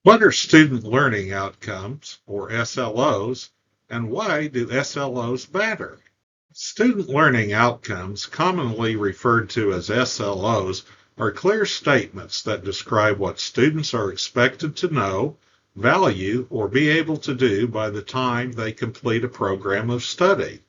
What are student learning outcomes, or SLOs, and why do SLOs matter? Student learning outcomes, commonly referred to as SLOs, are clear statements that describe what students are expected to know, value, or be able to do by the time they complete a program of study.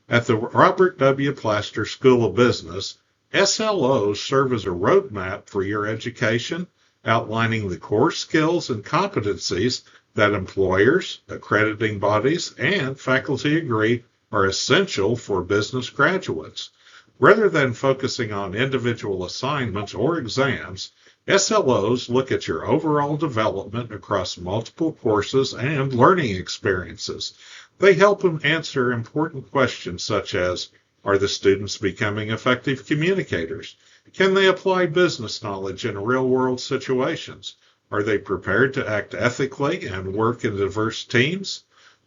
At the Robert W. Plaster School of Business, SLOs serve as a roadmap for your education, outlining the core skills and competencies that employers, accrediting bodies, and faculty agree are essential for business graduates. Rather than focusing on individual assignments or exams, SLOs look at your overall development across multiple courses and learning experiences. They help them answer important questions such as, are the students becoming effective communicators? Can they apply business knowledge in real-world situations? Are they prepared to act ethically and work in diverse teams?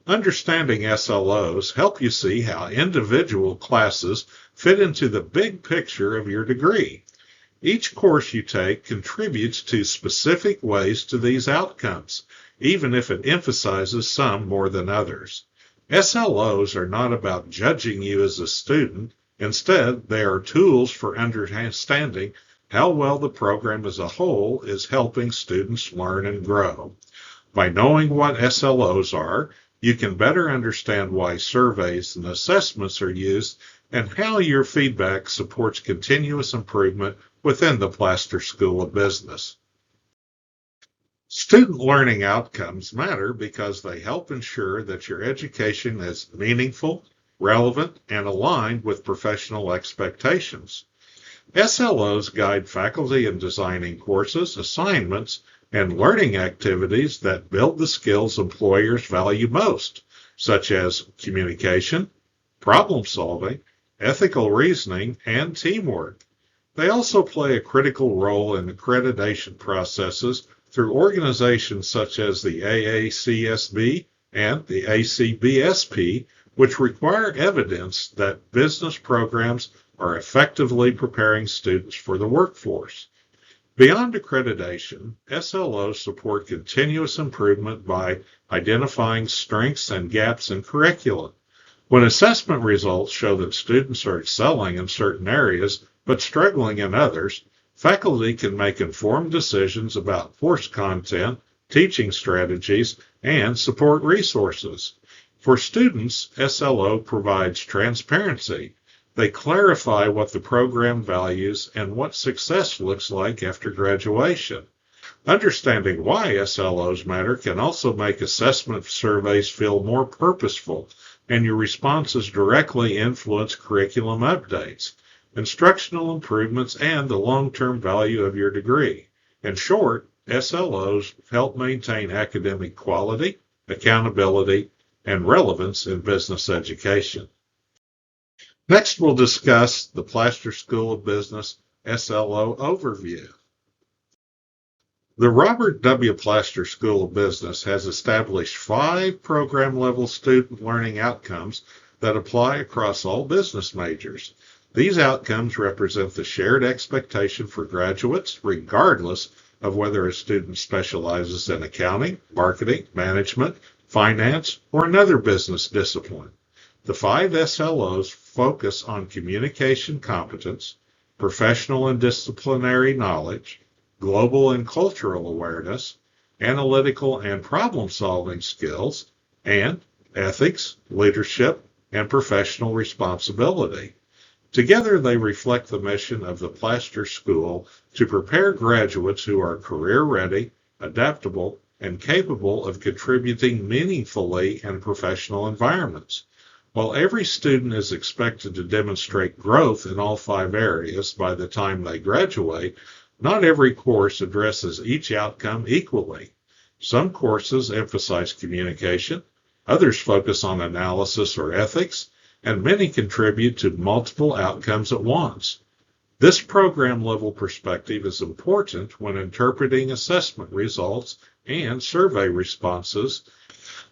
Understanding SLOs help you see how individual classes fit into the big picture of your degree. Each course you take contributes to specific ways to these outcomes, even if it emphasizes some more than others. SLOs are not about judging you as a student. Instead, they are tools for understanding how well the program as a whole is helping students learn and grow. By knowing what SLOs are, you can better understand why surveys and assessments are used and how your feedback supports continuous improvement within the Plaster School of Business. Student learning outcomes matter because they help ensure that your education is meaningful, relevant, and aligned with professional expectations. SLOs guide faculty in designing courses, assignments, and learning activities that build the skills employers value most, such as communication, problem solving, ethical reasoning, and teamwork. They also play a critical role in accreditation processes through organizations such as the AACSB and the ACBSP, which require evidence that business programs are effectively preparing students for the workforce. Beyond accreditation, SLOs support continuous improvement by identifying strengths and gaps in curriculum. When assessment results show that students are excelling in certain areas but struggling in others, faculty can make informed decisions about course content, teaching strategies, and support resources. For students, SLO provides transparency. They clarify what the program values and what success looks like after graduation. Understanding why SLOs matter can also make assessment surveys feel more purposeful, and your responses directly influence curriculum updates, instructional improvements, and the long-term value of your degree. In short, SLOs help maintain academic quality, accountability, and relevance in business education. Next, we'll discuss the Plaster School of Business SLO overview. The Robert W. Plaster School of Business has established 5 program-level student learning outcomes that apply across all business majors. These outcomes represent the shared expectation for graduates, regardless of whether a student specializes in accounting, marketing, management, finance, or another business discipline. The 5 SLOs focus on communication competence, professional and disciplinary knowledge, global and cultural awareness, analytical and problem-solving skills, and ethics, leadership, and professional responsibility. Together, they reflect the mission of the Plaster School to prepare graduates who are career-ready, adaptable, and capable of contributing meaningfully in professional environments. While every student is expected to demonstrate growth in all 5 areas by the time they graduate, not every course addresses each outcome equally. Some courses emphasize communication, others focus on analysis or ethics, and many contribute to multiple outcomes at once. This program-level perspective is important when interpreting assessment results and survey responses,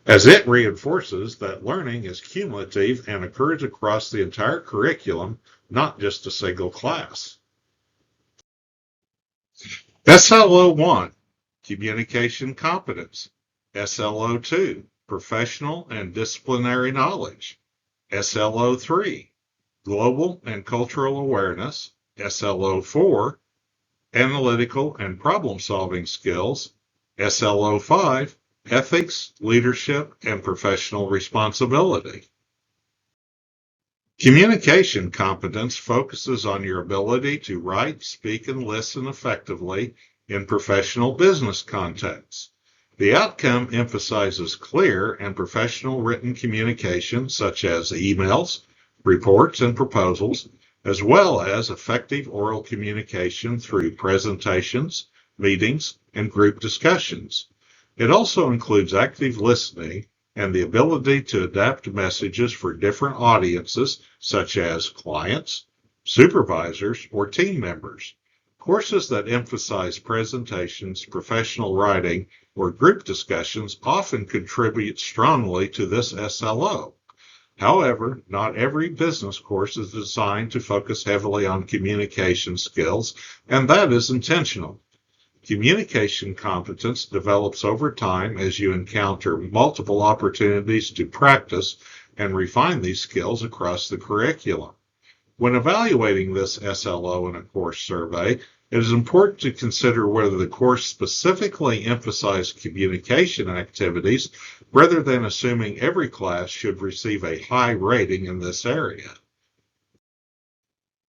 as it reinforces that learning is cumulative and occurs across the entire curriculum, not just a single class. SLO 1, Communication competence, SLO2, professional and disciplinary knowledge, SLO3, global and cultural awareness, SLO4, analytical and problem-solving skills, SLO5, ethics, leadership, and professional responsibility. Communication competence focuses on your ability to write, speak, and listen effectively in professional business contexts. The outcome emphasizes clear and professional written communication such as emails, reports, and proposals, as well as effective oral communication through presentations, meetings, and group discussions. It also includes active listening and the ability to adapt messages for different audiences such as clients, supervisors, or team members. Courses that emphasize presentations, professional writing, or group discussions often contribute strongly to this SLO. However, not every business course is designed to focus heavily on communication skills, and that is intentional. Communication competence develops over time as you encounter multiple opportunities to practice and refine these skills across the curriculum. When evaluating this SLO in a course survey, it is important to consider whether the course specifically emphasized communication activities rather than assuming every class should receive a high rating in this area.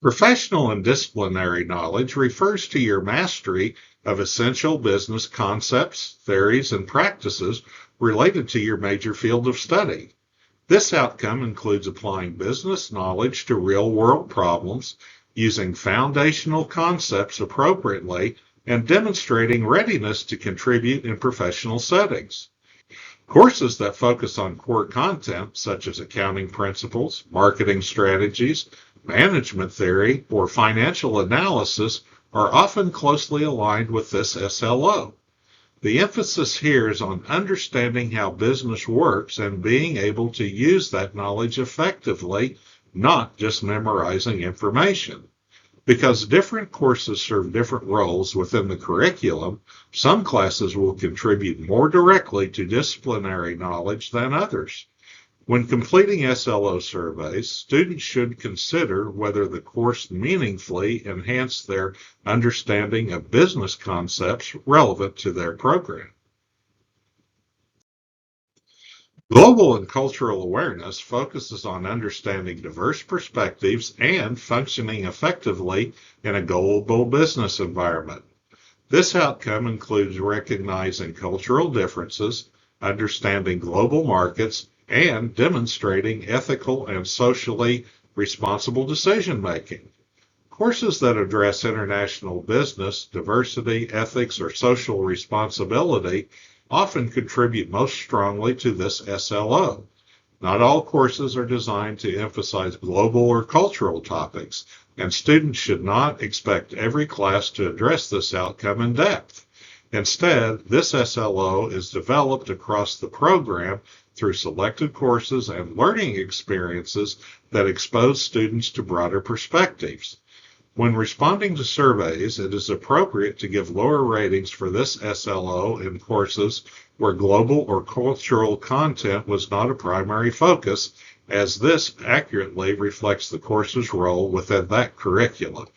Professional and disciplinary knowledge refers to your mastery of essential business concepts, theories, and practices related to your major field of study. This outcome includes applying business knowledge to real-world problems, using foundational concepts appropriately, and demonstrating readiness to contribute in professional settings. Courses that focus on core content, such as accounting principles, marketing strategies, management theory, or financial analysis, are often closely aligned with this SLO. The emphasis here is on understanding how business works and being able to use that knowledge effectively, not just memorizing information. Because different courses serve different roles within the curriculum, some classes will contribute more directly to disciplinary knowledge than others. When completing SLO surveys, students should consider whether the course meaningfully enhanced their understanding of business concepts relevant to their program. Global and cultural awareness focuses on understanding diverse perspectives and functioning effectively in a global business environment. This outcome includes recognizing cultural differences, understanding global markets, and demonstrating ethical and socially responsible decision-making. Courses that address international business, diversity, ethics, or social responsibility often contribute most strongly to this SLO. Not all courses are designed to emphasize global or cultural topics, and students should not expect every class to address this outcome in depth. Instead, this SLO is developed across the program through selected courses and learning experiences that expose students to broader perspectives. When responding to surveys, it is appropriate to give lower ratings for this SLO in courses where global or cultural content was not a primary focus, as this accurately reflects the course's role within that curriculum.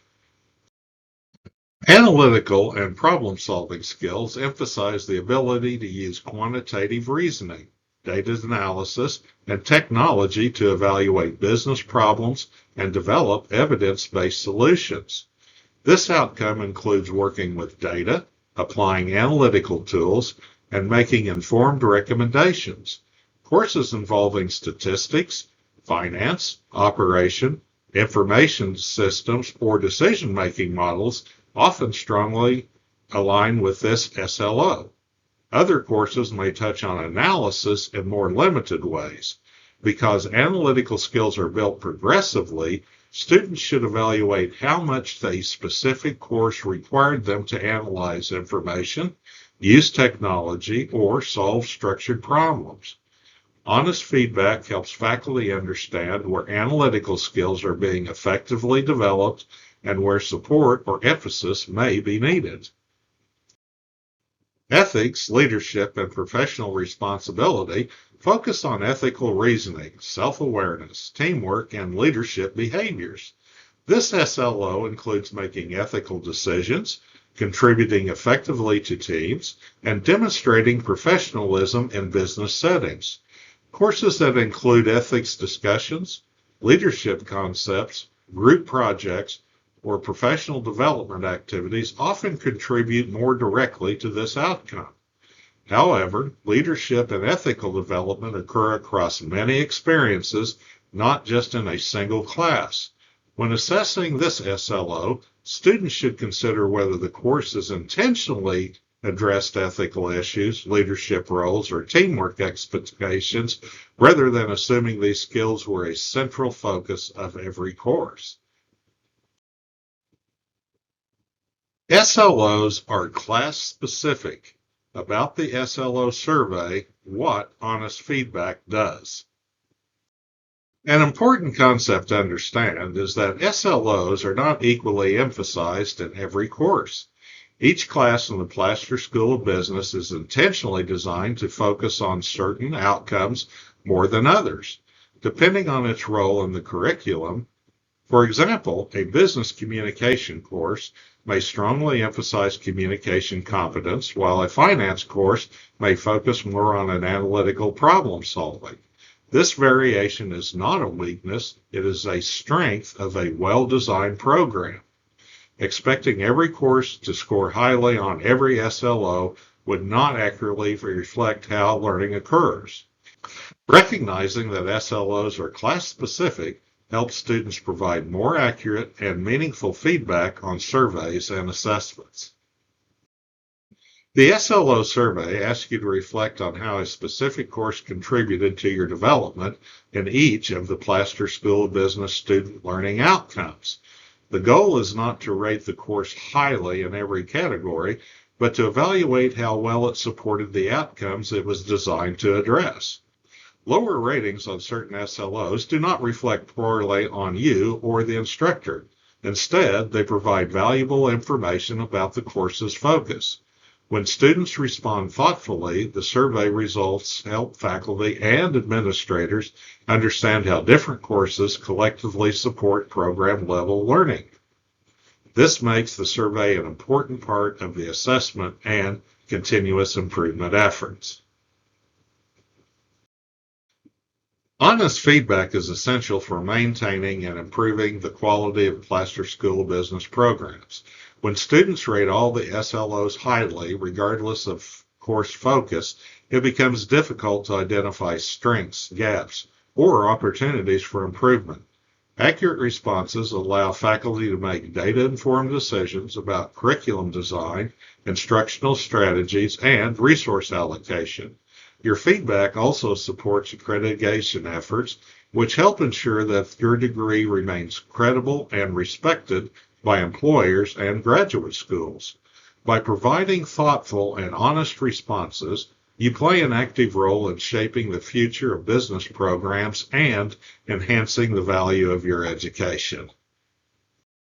Analytical and problem-solving skills emphasize the ability to use quantitative reasoning, data analysis, and technology to evaluate business problems and develop evidence-based solutions. This outcome includes working with data, applying analytical tools, and making informed recommendations. Courses involving statistics, finance, operation, information systems, or decision-making models often strongly align with this SLO. Other courses may touch on analysis in more limited ways. Because analytical skills are built progressively, students should evaluate how much the specific course required them to analyze information, use technology, or solve structured problems. Honest feedback helps faculty understand where analytical skills are being effectively developed and where support or emphasis may be needed. Ethics, leadership, and professional responsibility focus on ethical reasoning, self-awareness, teamwork, and leadership behaviors. This SLO includes making ethical decisions, contributing effectively to teams, and demonstrating professionalism in business settings. Courses that include ethics discussions, leadership concepts, group projects, or professional development activities often contribute more directly to this outcome. However, leadership and ethical development occur across many experiences, not just in a single class. When assessing this SLO, students should consider whether the course has intentionally addressed ethical issues, leadership roles, or teamwork expectations, rather than assuming these skills were a central focus of every course. SLOs are class-specific. About the SLO survey, what honest feedback does. An important concept to understand is that SLOs are not equally emphasized in every course. Each class in the Plaster School of Business is intentionally designed to focus on certain outcomes more than others, depending on its role in the curriculum. For example, a business communication course may strongly emphasize communication competence, while a finance course may focus more on an analytical problem solving. This variation is not a weakness, it is a strength of a well-designed program. Expecting every course to score highly on every SLO would not accurately reflect how learning occurs. Recognizing that SLOs are class-specific helps students provide more accurate and meaningful feedback on surveys and assessments. The SLO survey asks you to reflect on how a specific course contributed to your development in each of the Plaster School of Business student learning outcomes. The goal is not to rate the course highly in every category, but to evaluate how well it supported the outcomes it was designed to address. Lower ratings on certain SLOs do not reflect poorly on you or the instructor. Instead, they provide valuable information about the course's focus. When students respond thoughtfully, the survey results help faculty and administrators understand how different courses collectively support program-level learning. This makes the survey an important part of the assessment and continuous improvement efforts. Honest feedback is essential for maintaining and improving the quality of Plaster School of Business programs. When students rate all the SLOs highly, regardless of course focus, it becomes difficult to identify strengths, gaps, or opportunities for improvement. Accurate responses allow faculty to make data-informed decisions about curriculum design, instructional strategies, and resource allocation. Your feedback also supports accreditation efforts, which help ensure that your degree remains credible and respected by employers and graduate schools. By providing thoughtful and honest responses, you play an active role in shaping the future of business programs and enhancing the value of your education.